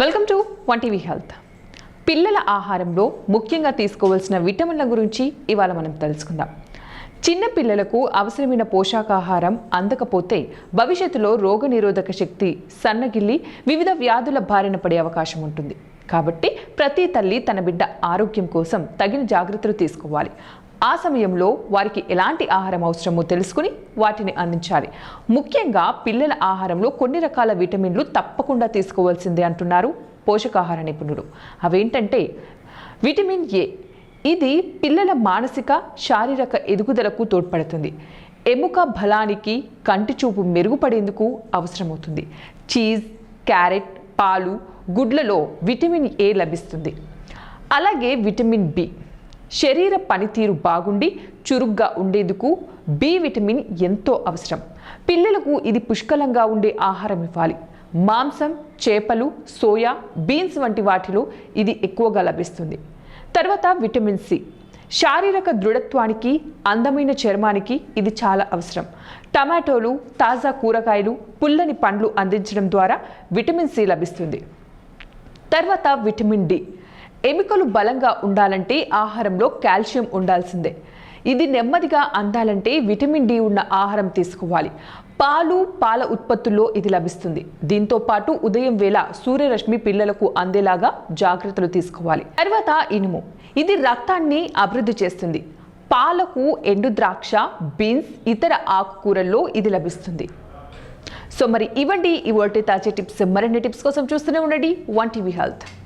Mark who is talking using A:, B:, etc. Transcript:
A: Welcome to one TV health. పిల్లల ఆహారంలో ముఖ్యంగా తీసుకోవాల్సిన విటమిన్ల గురించి ఇవాళ మనం తెలుసుకుందాం. చిన్న పిల్లలకు అవసరమైన పోషకాహారం అందకపోతే భవిష్యత్తులో రోగనిరోధక శక్తి సన్నగిల్లి వివిధ వ్యాధుల బారిన పడే అవకాశం ఉంటుంది. కాబట్టి ప్రతి తల్లి తన బిడ్డ ఆరోగ్యం కోసం తగిన జాగ్రత్తలు తీసుకోవాలి. ఆ సమయంలో వారికి ఎలాంటి ఆహారం అవసరమో తెలుసుకుని వాటిని అందించాలి. ముఖ్యంగా పిల్లల ఆహారంలో కొన్ని రకాల విటమిన్లు తప్పకుండా తీసుకోవాల్సిందే అంటున్నారు పోషకాహార నిపుణులు. అవేంటంటే విటమిన్ ఏ. ఇది పిల్లల మానసిక శారీరక ఎదుగుదలకు తోడ్పడుతుంది. ఎముక బలానికి, కంటి చూపు మెరుగుపడేందుకు అవసరమవుతుంది. చీజ్, క్యారెట్, పాలు, గుడ్లలో విటమిన్ ఏ లభిస్తుంది. అలాగే విటమిన్ బి. శరీర పనితీరు బాగుండి చురుగ్గా ఉండేందుకు బి విటమిన్ ఎంతో అవసరం. పిల్లలకు ఇది పుష్కలంగా ఉండే ఆహారం ఇవ్వాలి. మాంసం, చేపలు, సోయా, బీన్స్ వంటి వాటిలో ఇది ఎక్కువగా లభిస్తుంది. తర్వాత విటమిన్ సి. శారీరక దృఢత్వానికి, అందమైన చర్మానికి ఇది చాలా అవసరం. టమాటోలు, తాజా కూరగాయలు, పుల్లని పండ్లు అందించడం ద్వారా విటమిన్ సి లభిస్తుంది. తర్వాత విటమిన్ డి. ఎముకలు బలంగా ఉండాలంటే ఆహారంలో కాల్షియం ఉండాల్సిందే. ఇది నెమ్మదిగా అందాలంటే విటమిన్ డి ఉన్న ఆహారం తీసుకోవాలి. పాలు, పాల ఉత్పత్తుల్లో ఇది లభిస్తుంది. దీంతో పాటు ఉదయం వేళ సూర్యరశ్మి పిల్లలకు అందేలాగా జాగ్రత్తలు తీసుకోవాలి. తర్వాత ఇనుము. ఇది రక్తాన్ని అభివృద్ధి చేస్తుంది. పాలకు, ఎండు ద్రాక్ష, బీన్స్, ఇతర ఆకుకూరల్లో ఇది లభిస్తుంది. సో మరి ఇవ్వండి ఇవాల్టి తాజా టిప్స్. మరిన్ని టిప్స్ కోసం చూస్తూనే ఉండండి వన్ టీవీ హెల్త్.